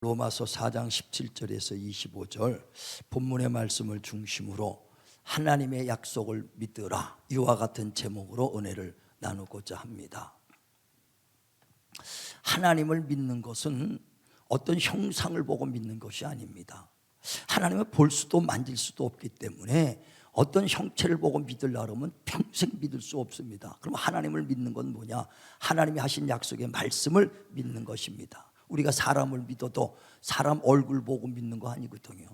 로마서 4장 17절에서 25절 본문의 말씀을 중심으로 하나님의 약속을 믿으라, 이와 같은 제목으로 은혜를 나누고자 합니다. 하나님을 믿는 것은 어떤 형상을 보고 믿는 것이 아닙니다. 하나님을 볼 수도 만질 수도 없기 때문에 어떤 형체를 보고 믿으려고 하면 평생 믿을 수 없습니다. 그럼 하나님을 믿는 건 뭐냐? 하나님이 하신 약속의 말씀을 믿는 것입니다. 우리가 사람을 믿어도 사람 얼굴 보고 믿는 거 아니거든요.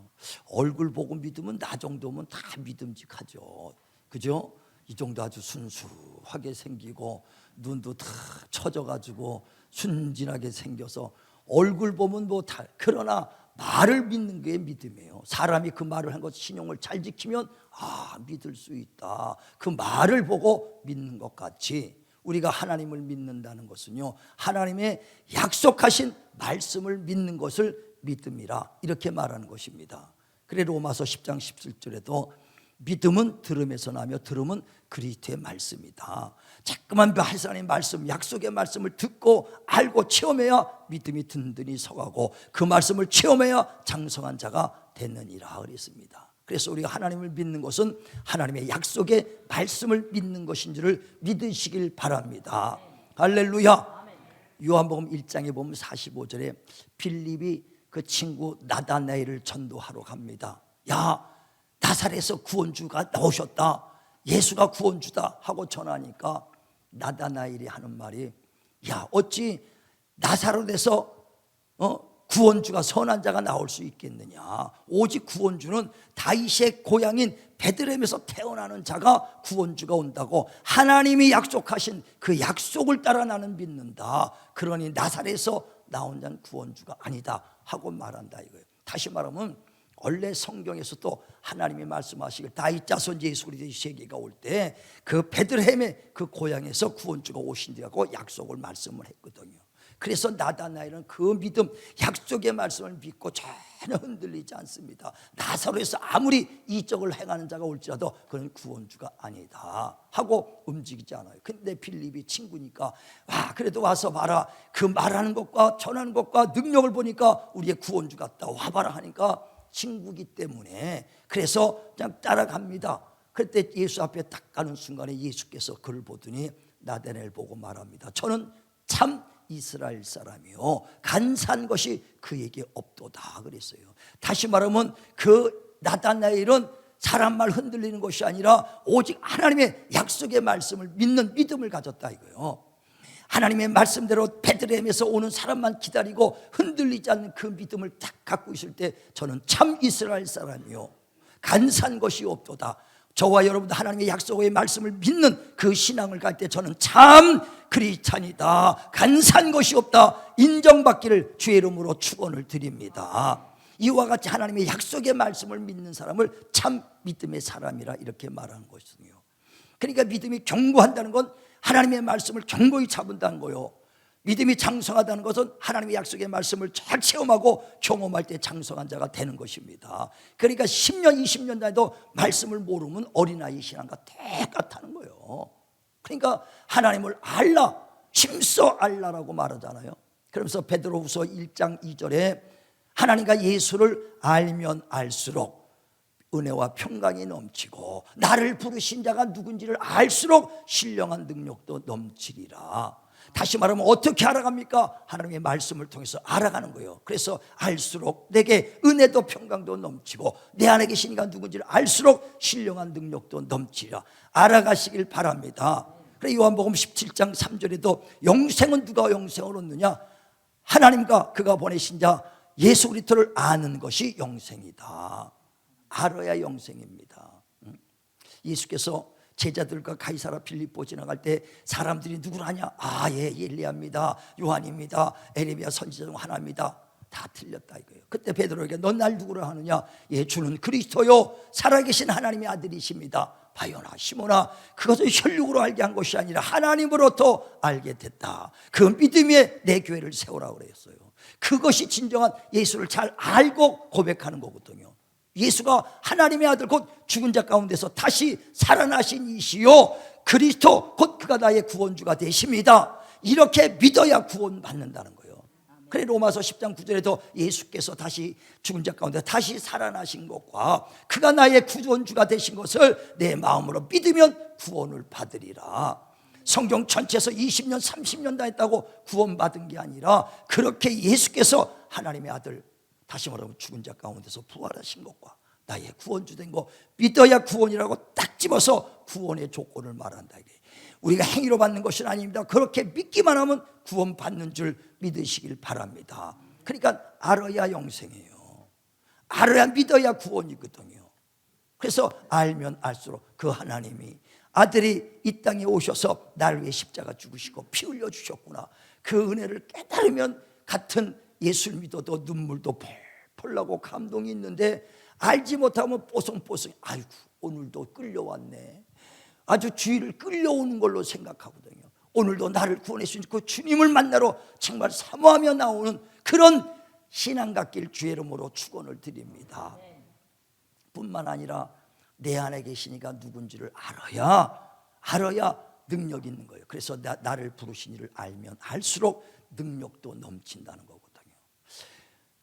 얼굴 보고 믿으면 나 정도면 다 믿음직하죠. 그죠? 이 정도 아주 순수하게 생기고 눈도 다 처져가지고 순진하게 생겨서 얼굴 보면 뭐 다, 그러나 말을 믿는 게 믿음이에요. 사람이 그 말을 한 것 신용을 잘 지키면 믿을 수 있다. 그 말을 보고 믿는 것 같이 우리가 하나님을 믿는다는 것은요, 하나님의 약속하신 말씀을 믿는 것을 믿음이라 이렇게 말하는 것입니다. 그래 로마서 10장 17절에도 믿음은 들음에서 나며 들음은 그리스도의 말씀이다. 자꾸만 하나님의 말씀, 약속의 말씀을 듣고 알고 체험해야 믿음이 든든히 서가고 그 말씀을 체험해야 장성한 자가 되느니라 그랬습니다. 그래서 우리가 하나님을 믿는 것은 하나님의 약속의 말씀을 믿는 것인 줄을 믿으시길 바랍니다. 할렐루야. 요한복음 1장에 보면 45절에 빌립이 그 친구 나다나엘을 전도하러 갑니다. 야, 나사렛에서 구원주가 나오셨다, 예수가 구원주다 하고 전하니까 나다나엘이 하는 말이, 야, 어찌 나사렛에서 구원주가, 선한 자가 나올 수 있겠느냐? 오직 구원주는 다윗의 고향인 베들레헴에서 태어나는 자가 구원주가 온다고 하나님이 약속하신 그 약속을 따라 나는 믿는다. 그러니 나사렛에서 나온 자는 구원주가 아니다 하고 말한다 이거예요. 다시 말하면 원래 성경에서도 하나님이 말씀하시길 다윗 자손 예수 그리스도의 세계가 올 때 그 베들레헴의 그 고향에서 구원주가 오신다고 약속을 말씀을 했거든요. 그래서 나다나엘은 그 믿음, 약속의 말씀을 믿고 전혀 흔들리지 않습니다. 나사렛에서 아무리 이적을 행하는 자가 올지라도 그는 구원주가 아니다 하고 움직이지 않아요. 근데 빌립이 친구니까 그래도 와서 봐라, 그 말하는 것과 전하는 것과 능력을 보니까 우리의 구원주 같다, 와봐라 하니까 친구기 때문에 그래서 그냥 따라갑니다. 그때 예수 앞에 딱 가는 순간에 예수께서 그를 보더니 나다나엘 보고 말합니다. 저는 참 이스라엘 사람이요, 간사한 것이 그에게 없도다 그랬어요. 다시 말하면 그 나다나엘은 사람 말 흔들리는 것이 아니라 오직 하나님의 약속의 말씀을 믿는 믿음을 가졌다 이거예요. 하나님의 말씀대로 베들레헴에서 오는 사람만 기다리고 흔들리지 않는 그 믿음을 딱 갖고 있을 때 저는 참 이스라엘 사람이요, 간사한 것이 없도다. 저와 여러분도 하나님의 약속의 말씀을 믿는 그 신앙을 갈 때 저는 참 크리스찬이다, 간사한 것이 없다 인정받기를 주의 이름으로 축원을 드립니다. 이와 같이 하나님의 약속의 말씀을 믿는 사람을 참 믿음의 사람이라 이렇게 말하는 것이거든요. 그러니까 믿음이 견고한다는 건 하나님의 말씀을 견고히 잡는다는 거예요. 믿음이 장성하다는 것은 하나님의 약속의 말씀을 잘 체험하고 경험할 때 장성한 자가 되는 것입니다. 그러니까 10년 20년 다니도 말씀을 모르면 어린아이 신앙과 똑같다는 거예요. 그러니까 하나님을 알라, 힘써 알라라고 말하잖아요. 그러면서 베드로후서 1장 2절에 하나님과 예수를 알면 알수록 은혜와 평강이 넘치고 나를 부르신 자가 누군지를 알수록 신령한 능력도 넘치리라. 다시 말하면 어떻게 알아갑니까? 하나님의 말씀을 통해서 알아가는 거예요. 그래서 알수록 내게 은혜도 평강도 넘치고 내 안에 계신 이가 누군지를 알수록 신령한 능력도 넘치리라. 알아가시길 바랍니다. 그래 요한복음 17장 3절에도 영생은 누가 영생을 얻느냐? 하나님과 그가 보내신 자 예수 그리스도를 아는 것이 영생이다. 알아야 영생입니다. 예수께서 제자들과 가이사라 빌립보 지나갈 때 사람들이 누구라냐? 예, 엘리야입니다, 요한입니다, 에레미야 선지자 중 하나입니다. 다 틀렸다 이거예요. 그때 베드로에게 넌 날 누구라 하느냐? 예, 주는 그리스도요, 살아계신 하나님의 아들이십니다. 바요나 시모나, 그것은 혈육으로 알게 한 것이 아니라 하나님으로부터 알게 됐다. 그 믿음에 내 교회를 세우라고 그랬어요. 그것이 진정한 예수를 잘 알고 고백하는 거거든요. 예수가 하나님의 아들 곧 죽은 자 가운데서 다시 살아나신 이시요 그리스도 곧 그가 나의 구원주가 되십니다. 이렇게 믿어야 구원받는다는 거예요. 그래 로마서 10장 9절에도 예수께서 다시 죽은 자 가운데 다시 살아나신 것과 그가 나의 구원주가 되신 것을 내 마음으로 믿으면 구원을 받으리라. 성경 전체에서 20년 30년 다 했다고 구원받은 게 아니라 그렇게 예수께서 하나님의 아들, 다시 말하면 죽은 자 가운데서 부활하신 것과 나의 구원주 된 거 믿어야 구원이라고 딱 집어서 구원의 조건을 말한다. 우리가 행위로 받는 것은 아닙니다. 그렇게 믿기만 하면 구원받는 줄 믿으시길 바랍니다. 그러니까 알아야 영생이에요. 알아야 믿어야 구원이거든요. 그래서 알면 알수록 그 하나님이 아들이 이 땅에 오셔서 날 위해 십자가 죽으시고 피 흘려 주셨구나, 그 은혜를 깨달으면 같은 예수를 믿어도 눈물도 펄펄 나고 감동이 있는데, 알지 못하면 뽀송뽀송, 아이고 오늘도 끌려왔네, 아주 주의를 끌려오는 걸로 생각하거든요. 오늘도 나를 구원해 주신 그 주님을 만나러 정말 사모하며 나오는 그런 신앙 갖길 주의 이름으로 축원을 드립니다. 뿐만 아니라 내 안에 계시니가 누군지를 알아야 능력 있는 거예요. 그래서 나를 부르신 이를 알면 알수록 능력도 넘친다는 거거든요.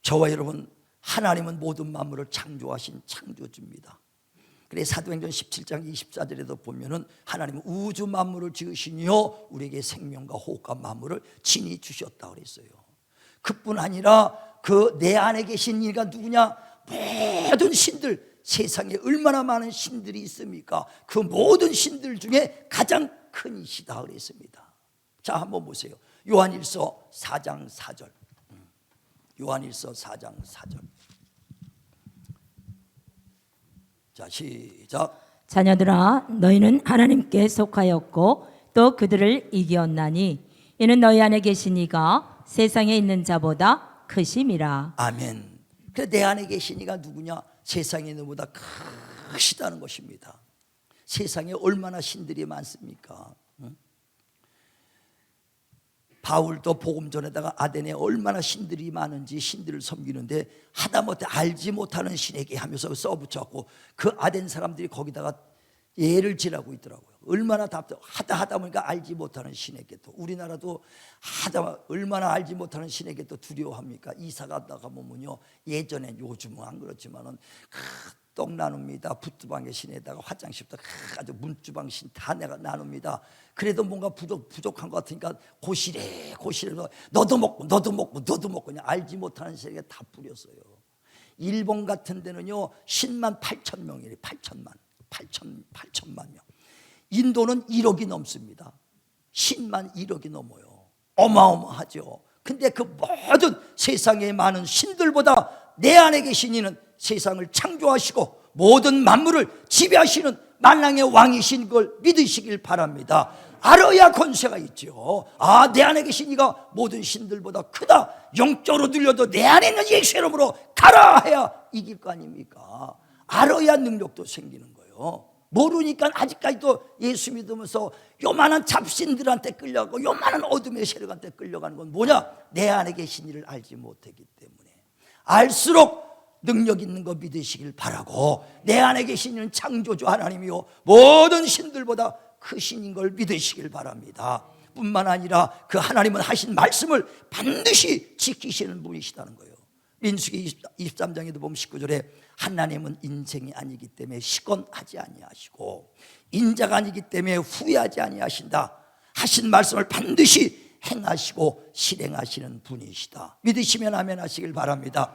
저와 여러분, 하나님은 모든 만물을 창조하신 창조주입니다. 그래서 사도행전 17장 24절에도 보면은 하나님은 우주 만물을 지으시니요 우리에게 생명과 호흡과 만물을 친히 주셨다 그랬어요. 그뿐 아니라 그 내 안에 계신 이가 누구냐? 모든 신들, 세상에 얼마나 많은 신들이 있습니까? 그 모든 신들 중에 가장 큰 이시다 그랬습니다. 자, 한번 보세요. 요한일서 4장 4절. 요한일서 4장 4절. 자, 시작. 자녀들아, 너희는 하나님께 속하였고 또 그들을 이기었나니 이는 너희 안에 계신 이가 세상에 있는 자보다 크심이라. 아멘. 그래, 내 안에 계신 이가 누구냐? 세상에 있는 보다 크시다는 것입니다. 세상에 얼마나 신들이 많습니까? 바울도 복음 전에다가 아덴에 얼마나 신들이 많은지 신들을 섬기는데 하다못해 알지 못하는 신에게 하면서 써붙였고, 그 아덴 사람들이 거기다가 예를 지라고 있더라고요. 얼마나 하다 보니까 알지 못하는 신에게, 또 우리나라도 얼마나 알지 못하는 신에게 또 두려워합니까? 이사 갔다가 보면요, 예전엔, 요즘은 안 그렇지만은 떡 나눕니다. 붓주방의 신에다가 화장실부터 아주 문주방 신 다 내가 나눕니다. 그래도 뭔가 부족한 것 같으니까 고시래 너도 먹고 그냥 알지 못하는 신에게 다 뿌렸어요. 일본 같은 데는요 10만 8천 명이래. 8천만 명. 인도는 1억이 넘습니다. 10만 1억이 넘어요. 어마어마하죠. 근데 그 모든 세상에 많은 신들보다 내 안에 계신 이는 세상을 창조하시고 모든 만물을 지배하시는 만왕의 왕이신 걸 믿으시길 바랍니다. 알아야 권세가 있죠. 내 안에 계신 이가 모든 신들보다 크다. 영적으로 들려도 내 안에 있는 예수 이름으로 가라 해야 이길 거 아닙니까? 알아야 능력도 생기는 거예요. 모르니까 아직까지도 예수 믿으면서 요만한 잡신들한테 끌려가고 요만한 어둠의 세력한테 끌려가는 건 뭐냐? 내 안에 계신 이를 알지 못했기 때문에. 알수록 능력 있는 거 믿으시길 바라고, 내 안에 계시는 창조주 하나님이요 모든 신들보다 크신 걸 믿으시길 바랍니다. 뿐만 아니라 그 하나님은 하신 말씀을 반드시 지키시는 분이시다는 거예요. 민수기 23장에도 보면 19절에 하나님은 인생이 아니기 때문에 시건하지 아니하시고 인자가 아니기 때문에 후회하지 아니하신다. 하신 말씀을 반드시 행하시고 실행하시는 분이시다. 믿으시면 아멘 하시길 바랍니다.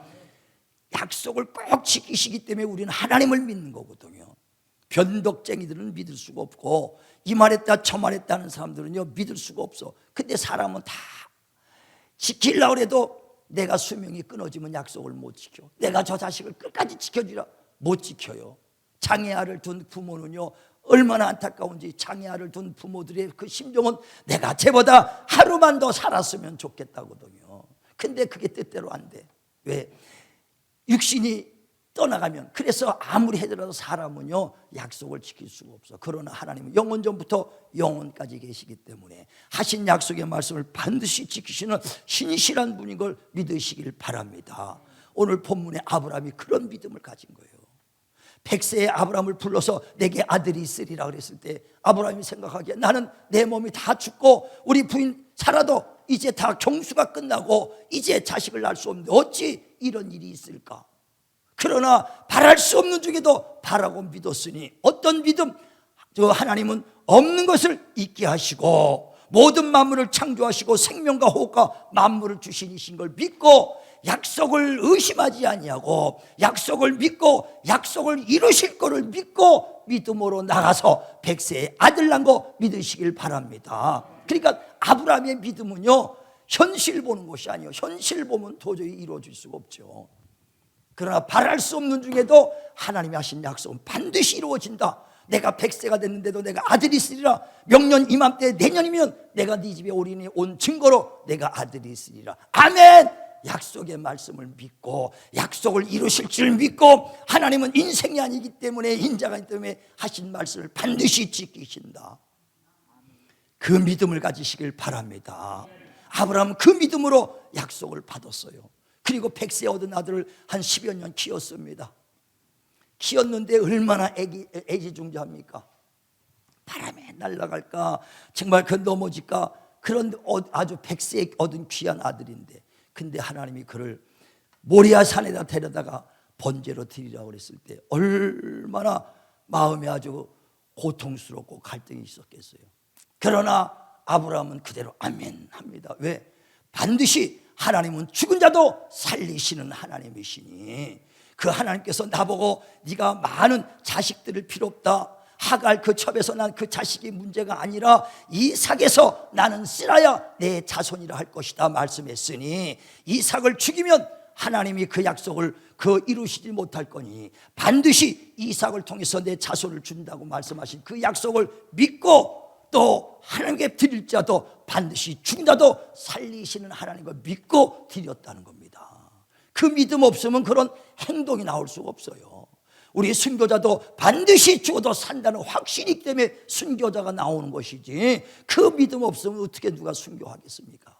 약속을 꼭 지키시기 때문에 우리는 하나님을 믿는 거거든요. 변덕쟁이들은 믿을 수가 없고 이 말했다 저 말했다는 사람들은요 믿을 수가 없어. 근데 사람은 다 지키려고 해도 내가 수명이 끊어지면 약속을 못 지켜. 내가 저 자식을 끝까지 지켜주라, 못 지켜요. 장애아를 둔 부모는요 얼마나 안타까운지, 장애아를 둔 부모들의 그 심정은 내가 쟤보다 하루만 더 살았으면 좋겠다거든요. 근데 그게 뜻대로 안 돼. 왜? 육신이 떠나가면. 그래서 아무리 해더라도 사람은요 약속을 지킬 수가 없어. 그러나 하나님은 영원 전부터 영원까지 계시기 때문에 하신 약속의 말씀을 반드시 지키시는 신이시란 분인 걸 믿으시길 바랍니다. 오늘 본문에 아브라함이 그런 믿음을 가진 거예요. 100세의 아브라함을 불러서 내게 아들이 있으리라 그랬을 때 아브라함이 생각하기에 나는 내 몸이 다 죽고 우리 부인 살아도 이제 다 경수가 끝나고 이제 자식을 낳을 수 없는데 어찌 이런 일이 있을까? 그러나 바랄 수 없는 중에도 바라고 믿었으니, 어떤 믿음? 하나님은 없는 것을 있게 하시고 모든 만물을 창조하시고 생명과 호흡과 만물을 주신 이신 걸 믿고, 약속을 의심하지 아니하고 약속을 믿고 약속을 이루실 거를 믿고 믿음으로 나가서 백세의 아들 낳은 거 믿으시길 바랍니다. 그러니까 아브라함의 믿음은요, 현실 보는 것이 아니에요. 현실 보면 도저히 이루어질 수가 없죠. 그러나 바랄 수 없는 중에도 하나님이 하신 약속은 반드시 이루어진다. 내가 100세가 됐는데도 내가 아들이 있으리라. 명년 이맘때 내년이면 내가 네 집에 올인이 온 증거로 내가 아들이 있으리라. 아멘. 약속의 말씀을 믿고 약속을 이루실 줄 믿고, 하나님은 인생이 아니기 때문에, 인자가 아니기 때문에 하신 말씀을 반드시 지키신다. 그 믿음을 가지시길 바랍니다. 아브라함은 그 믿음으로 약속을 받았어요. 그리고 100세 얻은 아들을 한 10여 년 키웠습니다. 키웠는데 얼마나 애지중지합니까? 바람에 날아갈까, 정말 그 넘어질까, 그런 아주 100세 얻은 귀한 아들인데, 근데 하나님이 그를 모리아 산에다 데려다가 번제로 드리라고 그랬을 때 얼마나 마음이 아주 고통스럽고 갈등이 있었겠어요. 그러나 아브라함은 그대로 아멘 합니다. 왜? 반드시 하나님은 죽은 자도 살리시는 하나님이시니, 그 하나님께서 나보고 네가 많은 자식들을 필요 없다, 하갈 그 첩에서 난 그 자식이 문제가 아니라 이삭에서 나는 쓰라야 내 자손이라 할 것이다 말씀했으니, 이삭을 죽이면 하나님이 그 약속을 이루시지 못할 거니 반드시 이삭을 통해서 내 자손을 준다고 말씀하신 그 약속을 믿고, 또 하나님께 드릴 자도 반드시 죽은 자도 살리시는 하나님을 믿고 드렸다는 겁니다. 그 믿음 없으면 그런 행동이 나올 수가 없어요. 우리 순교자도 반드시 죽어도 산다는 확신이기 때문에 순교자가 나오는 것이지, 그 믿음 없으면 어떻게 누가 순교하겠습니까?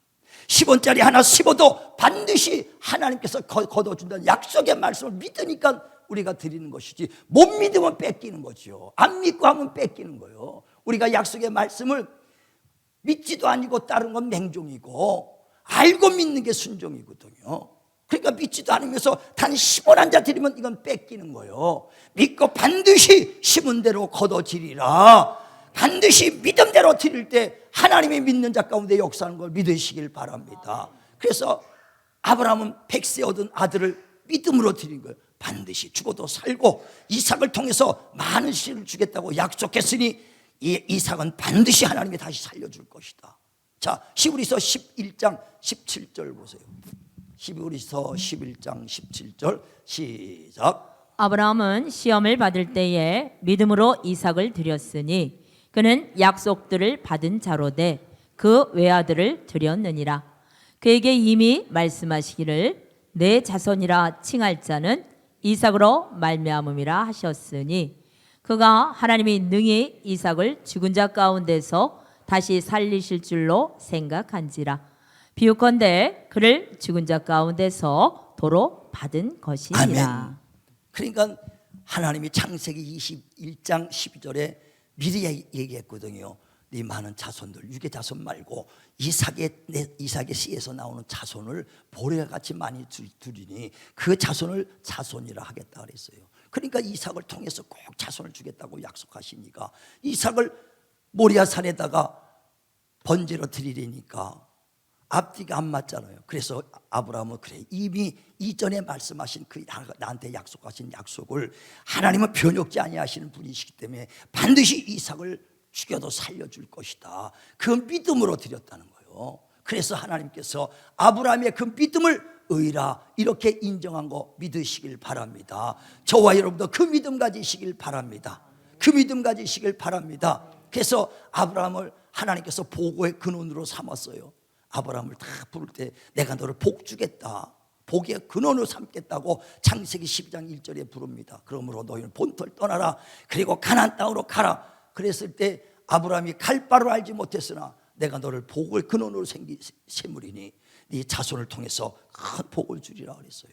10원짜리 하나 씹어도 반드시 하나님께서 거둬준다는 약속의 말씀을 믿으니까 우리가 드리는 것이지, 못 믿으면 뺏기는 거죠. 안 믿고 하면 뺏기는 거예요. 우리가 약속의 말씀을 믿지도 아니고 따르는 건 맹종이고, 알고 믿는 게 순종이거든요. 그러니까 믿지도 않으면서 단 10원 한 자 드리면 이건 뺏기는 거예요. 믿고 반드시 심은 대로 거둬지리라. 반드시 믿음대로 드릴 때 하나님이 믿는 자 가운데 역사하는 걸 믿으시길 바랍니다. 그래서 아브라함은 100세 얻은 아들을 믿음으로 드린 거예요. 반드시 죽어도 살고 이삭을 통해서 많은 씨를 주겠다고 약속했으니 이 이삭은 반드시 하나님이 다시 살려줄 것이다. 자, 히브리서 11장 17절 보세요. 히브리서 11장 17절 시작. 아브라함은 시험을 받을 때에 믿음으로 이삭을 드렸으니 그는 약속들을 받은 자로되 그 외아들을 드렸느니라. 그에게 이미 말씀하시기를 내 자손이라 칭할 자는 이삭으로 말미암음이라 하셨으니, 그가 하나님이 능히 이삭을 죽은 자 가운데서 다시 살리실 줄로 생각한지라. 비유컨대 그를 죽은 자 가운데서 도로 받은 것이니라. 아멘. 그러니까 하나님이 창세기 21장 12절에 미리 얘기했거든요. 네 많은 자손들, 육의 자손 말고 이삭의 씨에서 나오는 자손을 보레와 같이 많이 두리니 그 자손을 자손이라 하겠다 그랬어요. 그러니까 이삭을 통해서 꼭 자손을 주겠다고 약속하시니까 이삭을 모리아 산에다가 번제로 드리려니까 앞뒤가 안 맞잖아요. 그래서 아브라함은 그래, 이미 이전에 말씀하신 그 나한테 약속하신 약속을 하나님은 변혁지 아니하시는 분이시기 때문에 반드시 이삭을 죽여도 살려줄 것이다, 그 믿음으로 드렸다는 거예요. 그래서 하나님께서 아브라함의 그 믿음을 의라 이렇게 인정한 거 믿으시길 바랍니다. 저와 여러분도 그 믿음 가지시길 바랍니다. 그 믿음 가지시길 바랍니다. 그래서 아브라함을 하나님께서 보고의 근원으로 삼았어요. 아브라함을 다 부를 때 내가 너를 복 주겠다, 복의 근원으로 삼겠다고 창세기 12장 1절에 부릅니다. 그러므로 너희는 본토를 떠나라, 그리고 가나안 땅으로 가라. 그랬을 때 아브라함이 갈 바를 알지 못했으나 내가 너를 복을 근원으로 세무리니 네 자손을 통해서 큰 복을 주리라 그랬어요.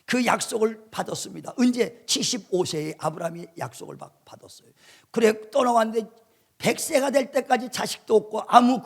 그 약속을 받았습니다. 언제? 75세에 아브라함이 약속을 받았어요. 그래 떠나왔는데 100세가 될 때까지 자식도 없고 아무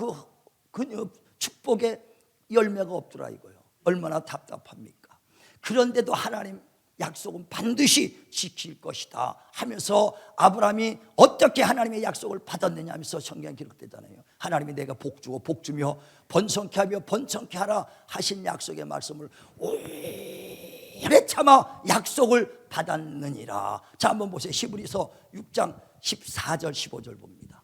그 축복의 열매가 없더라 이거요. 얼마나 답답합니까? 그런데도 하나님 약속은 반드시 지킬 것이다 하면서 아브라함이 어떻게 하나님의 약속을 받았느냐 하면서 성경에 기록되잖아요. 하나님이 내가 복주고 복주며 번성케 하며 번성케 하라 하신 약속의 말씀을 오래 참아 약속을 받았느니라. 자, 한번 보세요. 히브리서 6장 14절 15절 봅니다.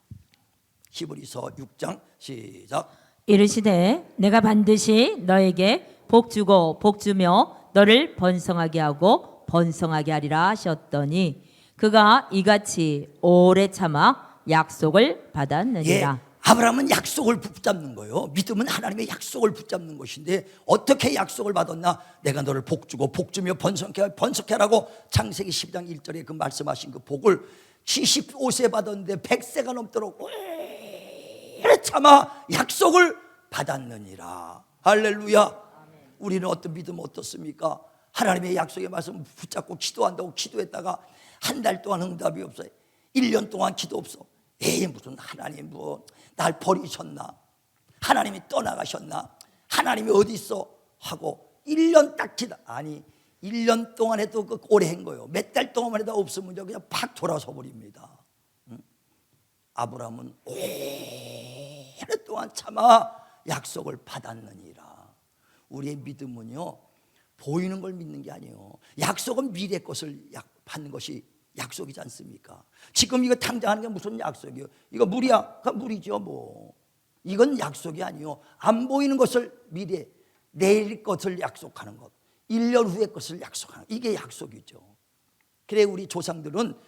히브리서 6장 시작. 이르시되 내가 반드시 너에게 복주고 복주며 너를 번성하게 하고 번성하게 하리라 하셨더니 그가 이같이 오래 참아 약속을 받았느니라. 아브라함은 약속을 붙잡는 거예요. 믿음은 하나님의 약속을 붙잡는 것인데 어떻게 약속을 받았나? 내가 너를 복주고 복주며 번성케 하라고 창세기 10장 1절에 그 말씀하신 그 복을 75세 받았는데 100세가 넘도록 오래 참아 약속을 받았느니라. 할렐루야. 우리는 어떤 믿음 어떻습니까? 하나님의 약속의 말씀을 붙잡고 기도한다고 기도했다가 한 달 동안 응답이 없어요. 1년 동안 기도 없어. 에이, 무슨 하나님 날 버리셨나? 하나님이 떠나가셨나? 하나님이 어디 있어? 하고 1년 딱 기도. 아니 1년 동안 해도 그 오래 한 거예요. 몇 달 동안만 해도 없으면 그냥 팍 돌아서 버립니다. 아브라함은 오랫동안 참아 약속을 받았느니라. 우리의 믿음은요, 보이는 걸 믿는 게 아니에요. 약속은 미래 것을 받는 것이 약속이지 않습니까? 지금 이거 당장 하는 게 무슨 약속이에요? 이거 물이야? 그 물이죠 뭐. 이건 약속이 아니에요. 안 보이는 것을 미래, 내일 것을 약속하는 것, 1년 후의 것을 약속하는 것, 이게 약속이죠. 그래 우리 조상들은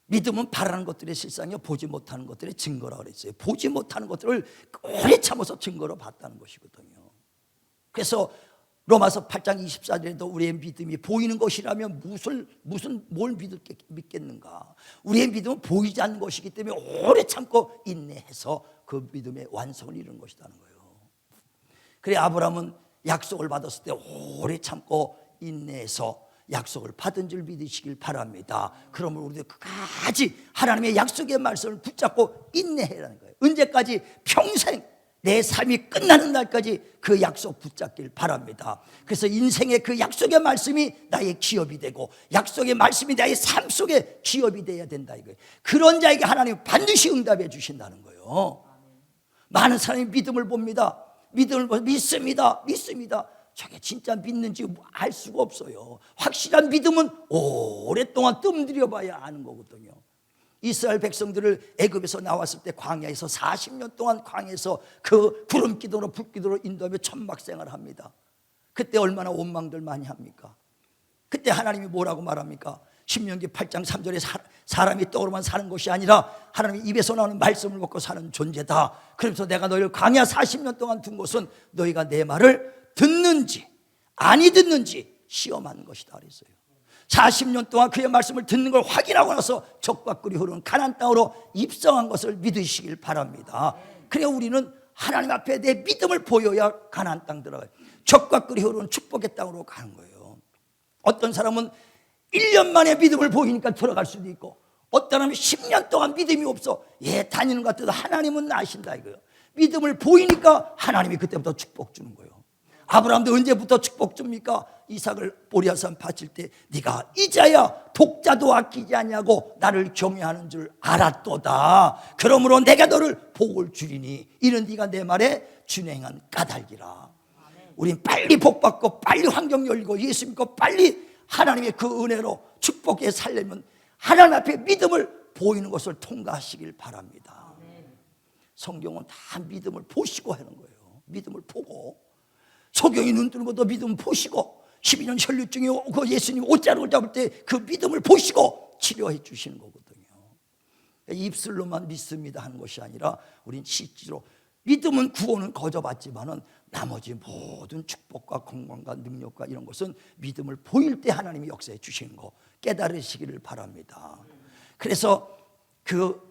믿음은 바라는 것들의 실상이요, 보지 못하는 것들의 증거라고 그랬어요. 보지 못하는 것들을 오래 참아서 증거로 봤다는 것이거든요. 그래서 로마서 8장 24절에도 우리의 믿음이 보이는 것이라면 뭘 믿겠는가? 우리의 믿음은 보이지 않는 것이기 때문에 오래 참고 인내해서 그 믿음의 완성을 이루는 것이라는 거예요. 그래 아브라함은 약속을 받았을 때 오래 참고 인내해서 약속을 받은 줄 믿으시길 바랍니다. 그러면 우리도 끝까지 하나님의 약속의 말씀을 붙잡고 인내해라는 거예요. 언제까지? 평생 내 삶이 끝나는 날까지 그 약속 붙잡길 바랍니다. 그래서 인생의 그 약속의 말씀이 나의 기업이 되고 약속의 말씀이 나의 삶 속에 기업이 되어야 된다 이거예요. 그런 자에게 하나님은 반드시 응답해 주신다는 거예요. 많은 사람이 믿음을 봅니다. 믿음을 보고 믿습니다. 저게 진짜 믿는지 알 수가 없어요. 확실한 믿음은 오랫동안 뜸들여 봐야 아는 거거든요. 이스라엘 백성들을 애굽에서 나왔을 때 광야에서 40년 동안 광야에서 그 구름기도로 불기도로 인도하며 천막생활을 합니다. 그때 얼마나 원망들 많이 합니까? 그때 하나님이 뭐라고 말합니까? 신명기 8장 3절에 사람이 떡으로만 사는 것이 아니라 하나님의 입에서 나오는 말씀을 먹고 사는 존재다. 그래서 내가 너희를 광야 40년 동안 둔 것은 너희가 내 말을 듣는지 아니 듣는지 시험하는 것이다 그랬어요. 40년 동안 그의 말씀을 듣는 걸 확인하고 나서 적과 꿀이 흐르는 가나안 땅으로 입성한 것을 믿으시길 바랍니다. 그래야 우리는 하나님 앞에 내 믿음을 보여야 가나안 땅 들어가요. 적과 꿀이 흐르는 축복의 땅으로 가는 거예요. 어떤 사람은 1년 만에 믿음을 보이니까 들어갈 수도 있고 어떤 사람은 10년 동안 믿음이 없어 다니는 것 같아도 하나님은 아신다 이거예요. 믿음을 보이니까 하나님이 그때부터 축복 주는 거예요. 아브라함도 언제부터 축복 줍니까? 이삭을 모리아산 바칠 때 네가 이자야 독자도 아끼지 아니하고 나를 경외하는 줄 알았도다. 그러므로 내가 너를 복을 주리니 이는 네가 내 말에 준행한 까닭이라. 우린 빨리 복받고 빨리 환경 열리고 예수 믿고 빨리 하나님의 그 은혜로 축복에 살려면 하나님 앞에 믿음을 보이는 것을 통과하시길 바랍니다. 성경은 다 믿음을 보시고 하는 거예요. 믿음을 보고 소경이 눈 뜨는 것도 믿음을 보시고 12년 혈류증이 그 예수님 옷자락을 잡을 때 그 믿음을 보시고 치료해 주시는 거거든요. 입술로만 믿습니다 하는 것이 아니라 우린 실제로 믿음은 구원은 거저 받지만은 나머지 모든 축복과 건강과 능력과 이런 것은 믿음을 보일 때 하나님이 역사해 주시는 거 깨달으시기를 바랍니다. 그래서 그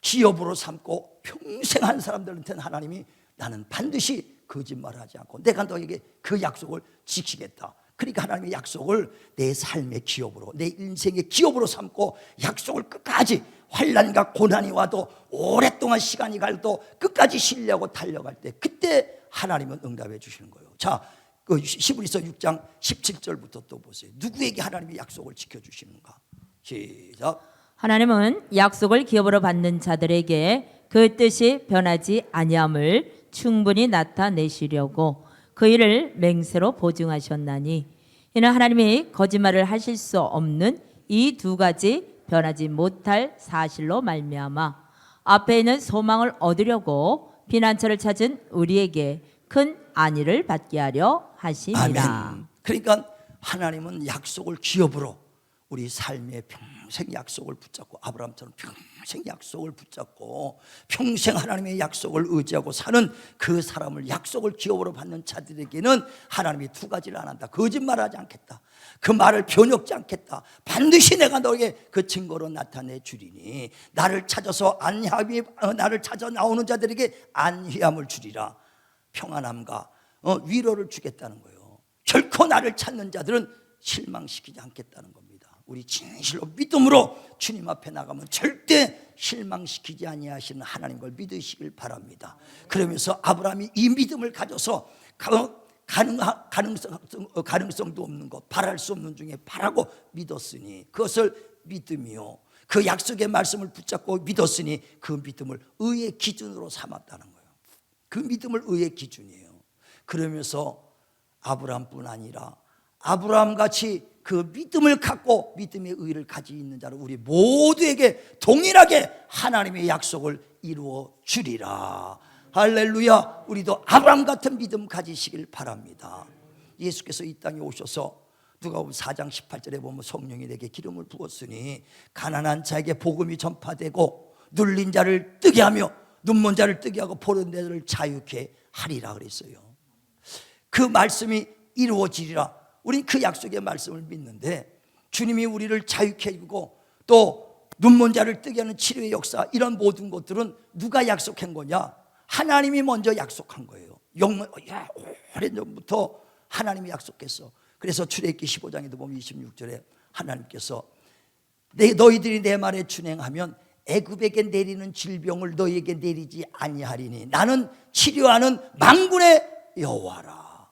기업으로 삼고 평생 한 사람들한테는 하나님이 나는 반드시 거짓말하지 않고 내가 너에게 그 약속을 지키겠다. 그러니까 하나님의 약속을 내 삶의 기업으로 내 인생의 기업으로 삼고 약속을 끝까지 환난과 고난이 와도 오랫동안 시간이 가도 끝까지 신뢰하고 달려갈 때 그때 하나님은 응답해 주시는 거예요. 자, 그 히브리서 6장 17절부터 또 보세요. 누구에게 하나님이 약속을 지켜주시는가? 시작. 하나님은 약속을 기업으로 받는 자들에게 그 뜻이 변하지 아니함을 충분히 나타내시려고 그 일을 맹세로 보증하셨나니 이는 하나님이 거짓말을 하실 수 없는 이 두 가지 변하지 못할 사실로 말미암아 앞에 있는 소망을 얻으려고 피난처를 찾은 우리에게 큰 안위를 받게 하려 하심이라. 아멘. 그러니까 하나님은 약속을 기업으로 우리 삶의 평생 약속을 붙잡고 아브라함처럼 평생 약속을 붙잡고 평생 하나님의 약속을 의지하고 사는 그 사람을 약속을 기업으로 받는 자들에게는 하나님이 두 가지를 안 한다. 거짓말하지 않겠다. 그 말을 변혁지 않겠다. 반드시 내가 너에게 그 증거로 나타내 주리니 나를 찾아서 나를 찾아 나오는 자들에게 안휘함을 주리라. 평안함과 위로를 주겠다는 거예요. 결코 나를 찾는 자들은 실망시키지 않겠다는 겁니다. 우리 진실로 믿음으로 주님 앞에 나가면 절대 실망시키지 아니하시는 하나님 걸 믿으시길 바랍니다. 그러면서 아브라함이 이 믿음을 가져서 가능성도 없는 것, 바랄 수 없는 중에 바라고 믿었으니 그것을 믿음이요 그 약속의 말씀을 붙잡고 믿었으니 그 믿음을 의의 기준으로 삼았다는 거예요. 그 믿음을 의의 기준이에요. 그러면서 아브라함뿐 아니라 아브라함같이 그 믿음을 갖고 믿음의 의를 가지고 있는 자를 우리 모두에게 동일하게 하나님의 약속을 이루어 주리라. 할렐루야. 우리도 아브라함 같은 믿음 가지시길 바랍니다. 예수께서 이 땅에 오셔서 누가복음 4장 18절에 보면 성령이 내게 기름을 부었으니 가난한 자에게 복음이 전파되고 눌린 자를 뜨게 하며 눈먼 자를 뜨게 하고 보는 자를 자유케 하리라 그랬어요. 그 말씀이 이루어지리라. 우린 그 약속의 말씀을 믿는데 주님이 우리를 자유케 해주고 또 눈먼 자를 뜨게 하는 치료의 역사 이런 모든 것들은 누가 약속한 거냐? 하나님이 먼저 약속한 거예요. 오래전부터 하나님이 약속했어. 그래서 출애굽기 15장에도 보면 26절에 하나님께서 너희들이 내 말에 준행하면 애굽에게 내리는 질병을 너희에게 내리지 아니하리니 나는 치료하는 만군의 여호와라.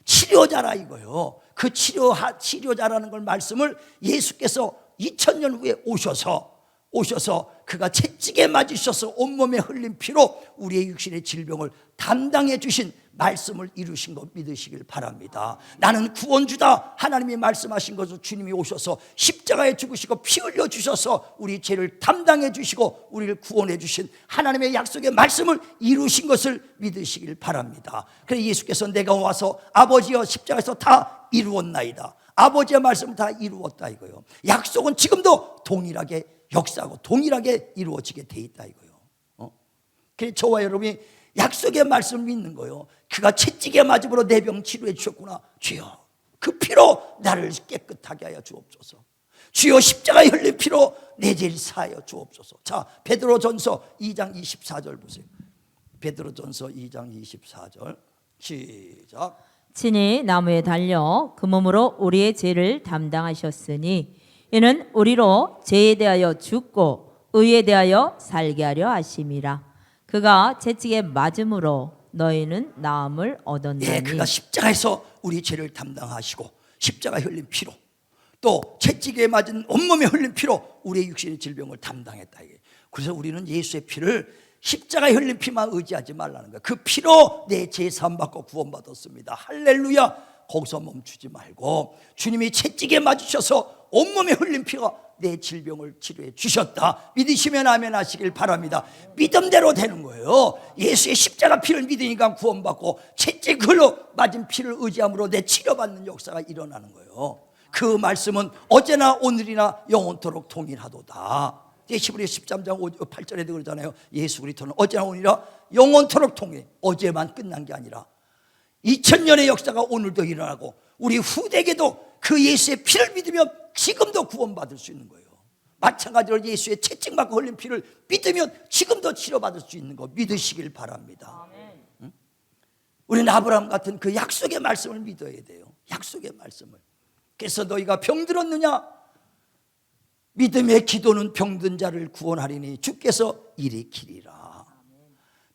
치료자라 이거요. 그 치료자라는 걸 말씀을 예수께서 2000년 후에 오셔서 그가 채찍에 맞으셔서 온몸에 흘린 피로 우리의 육신의 질병을 담당해 주신 말씀을 이루신 것 믿으시길 바랍니다. 나는 구원주다. 하나님이 말씀하신 것을 주님이 오셔서 십자가에 죽으시고 피 흘려 주셔서 우리 죄를 담당해 주시고 우리를 구원해 주신 하나님의 약속의 말씀을 이루신 것을 믿으시길 바랍니다. 그래서 예수께서 내가 와서 아버지여 십자가에서 다 이루었나이다. 아버지의 말씀을 다 이루었다 이거예요. 약속은 지금도 동일하게 역사하고 동일하게 이루어지게 돼 있다 이거예요. 그래서 저와 여러분이 약속의 말씀을 믿는 거예요. 그가 채찍에 맞음으로 내 병 치료해 주셨구나. 주여 그 피로 나를 깨끗하게 하여 주옵소서. 주여 십자가에 흘린 피로 내 죄를 사하여 주옵소서. 자, 베드로전서 2장 24절 보세요. 베드로전서 2장 24절 시작. 친히 나무에 달려 그 몸으로 우리의 죄를 담당하셨으니 이는 우리로 죄에 대하여 죽고 의에 대하여 살게 하려 하심이라. 그가 채찍에 맞음으로 너희는 나음을 얻었나니. 예, 그가 십자가에서 우리 죄를 담당하시고 십자가에 흘린 피로 또 채찍에 맞은 온몸에 흘린 피로 우리의 육신의 질병을 담당했다. 그래서 우리는 예수의 피를 십자가에 흘린 피만 의지하지 말라는 거예요. 그 피로 내 죄 사함 받고 구원받았습니다. 할렐루야. 거기서 멈추지 말고 주님이 채찍에 맞으셔서 온몸에 흘린 피가 내 질병을 치료해 주셨다. 믿으시면 아멘 하시길 바랍니다. 믿음대로 되는 거예요. 예수의 십자가 피를 믿으니까 구원받고 채찍 흘러 맞은 피를 의지함으로 내 치료받는 역사가 일어나는 거예요. 그 말씀은 어제나 오늘이나 영원토록 동일하도다. 히브리 13장 8절에도 그러잖아요. 예수 그리스도는 어제나 오늘이나 영원토록 동일해. 어제만 끝난 게 아니라 2000년의 역사가 오늘도 일어나고 우리 후대에게도 그 예수의 피를 믿으면 지금도 구원받을 수 있는 거예요. 마찬가지로 예수의 채찍 맞고 흘린 피를 믿으면 지금도 치료받을 수 있는 거 믿으시길 바랍니다. 응? 우리는 아브라함 같은 그 약속의 말씀을 믿어야 돼요. 약속의 말씀을. 그래서 너희가 병들었느냐? 믿음의 기도는 병든 자를 구원하리니 주께서 일으키리라.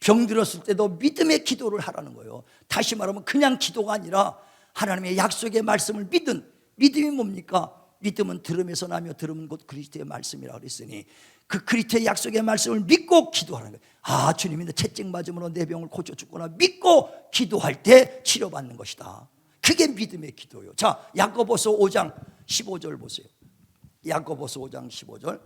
병들었을 때도 믿음의 기도를 하라는 거예요. 다시 말하면 그냥 기도가 아니라 하나님의 약속의 말씀을 믿은 믿음이 뭡니까? 믿음은 들음에서 나며 들음은 곧 그리스도의 말씀이라 그랬으니 그 그리스도의 약속의 말씀을 믿고 기도하는 거예요. 아, 주님이 내 채찍 맞음으로 내 병을 고쳐주구나 믿고 기도할 때 치료받는 것이다. 그게 믿음의 기도예요. 자, 야고보서 5장 15절 보세요. 야고보서 5장 15절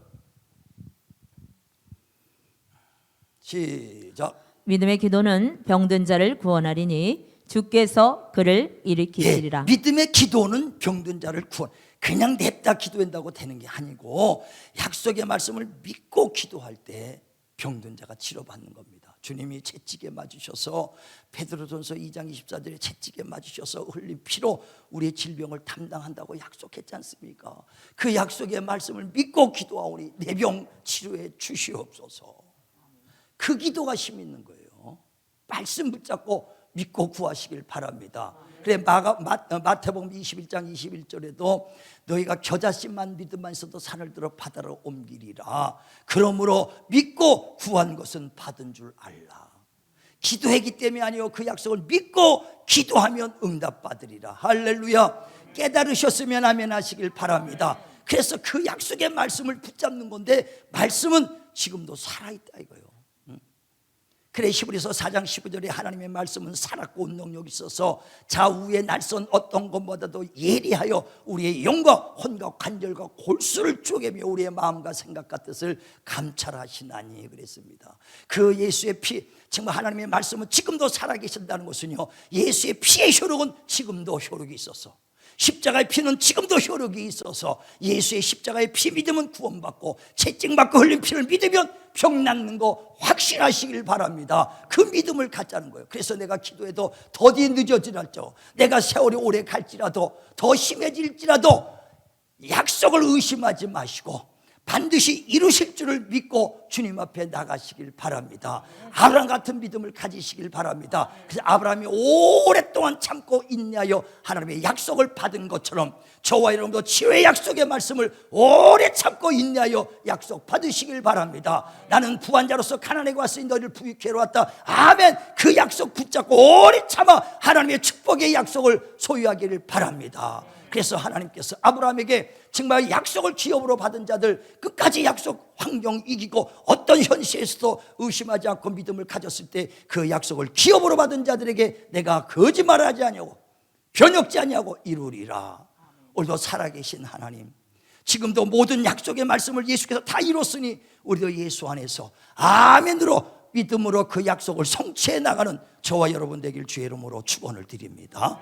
시작. 믿음의 기도는 병든 자를 구원하리니 주께서 그를 일으키시리라. 믿음의 기도는 병든 자를 구원. 그냥 냅다 기도한다고 되는 게 아니고 약속의 말씀을 믿고 기도할 때 병든 자가 치료받는 겁니다. 주님이 채찍에 맞으셔서 베드로전서 2장 24절에 채찍에 맞으셔서 흘린 피로 우리의 질병을 담당한다고 약속했지 않습니까? 그 약속의 말씀을 믿고 기도하오니 내 병 치료해 주시옵소서. 그 기도가 힘 있는 거예요. 말씀 붙잡고 믿고 구하시길 바랍니다. 그래 마태복음 21장 21절에도 너희가 겨자씨만 믿음만 있어도 산을 들어 바다로 옮기리라. 그러므로 믿고 구한 것은 받은 줄 알라. 기도했기 때문에 아니요 그 약속을 믿고 기도하면 응답받으리라. 할렐루야. 깨달으셨으면 아멘 하시길 바랍니다. 그래서 그 약속의 말씀을 붙잡는 건데 말씀은 지금도 살아있다 이거예요. 그래 히브리서 4장 15절에 하나님의 말씀은 살았고 운동력이 있어서 좌우의 날선 어떤 것보다도 예리하여 우리의 영과 혼과 관절과 골수를 쪼개며 우리의 마음과 생각과 뜻을 감찰하시나니 그랬습니다. 그 예수의 피, 정말 하나님의 말씀은 지금도 살아계신다는 것은요 예수의 피의 효력은 지금도 효력이 있어서 십자가의 피는 지금도 효력이 있어서 예수의 십자가의 피 믿으면 구원받고 채찍 맞고 흘린 피를 믿으면 병 낫는 거 확신하시길 바랍니다. 그 믿음을 갖자는 거예요. 그래서 내가 기도해도 더디 늦어지랄지라도 내가 세월이 오래 갈지라도 더 심해질지라도 약속을 의심하지 마시고 반드시 이루실 줄을 믿고 주님 앞에 나가시길 바랍니다. 아브라함 같은 믿음을 가지시길 바랍니다. 그래서 아브라함이 오랫동안 참고 인내하여 하나님의 약속을 받은 것처럼 저와 여러분도 치유의 약속의 말씀을 오래 참고 인내하여 약속 받으시길 바랍니다. 나는 부한자로서 가나안에 왔으니 너희를 부유케 하러 왔다. 아멘. 그 약속 붙잡고 오래 참아 하나님의 축복의 약속을 소유하기를 바랍니다. 그래서 하나님께서 아브라함에게 정말 약속을 기업으로 받은 자들 끝까지 약속 환경 이기고 어떤 현실에서도 의심하지 않고 믿음을 가졌을 때 그 약속을 기업으로 받은 자들에게 내가 거짓말하지 아니하고 변혁지 아니하고 이루리라. 오늘도 살아계신 하나님, 지금도 모든 약속의 말씀을 예수께서 다 이뤘으니 우리도 예수 안에서 아멘으로 믿음으로 그 약속을 성취해 나가는 저와 여러분 되길 주의 이름으로 축원을 드립니다.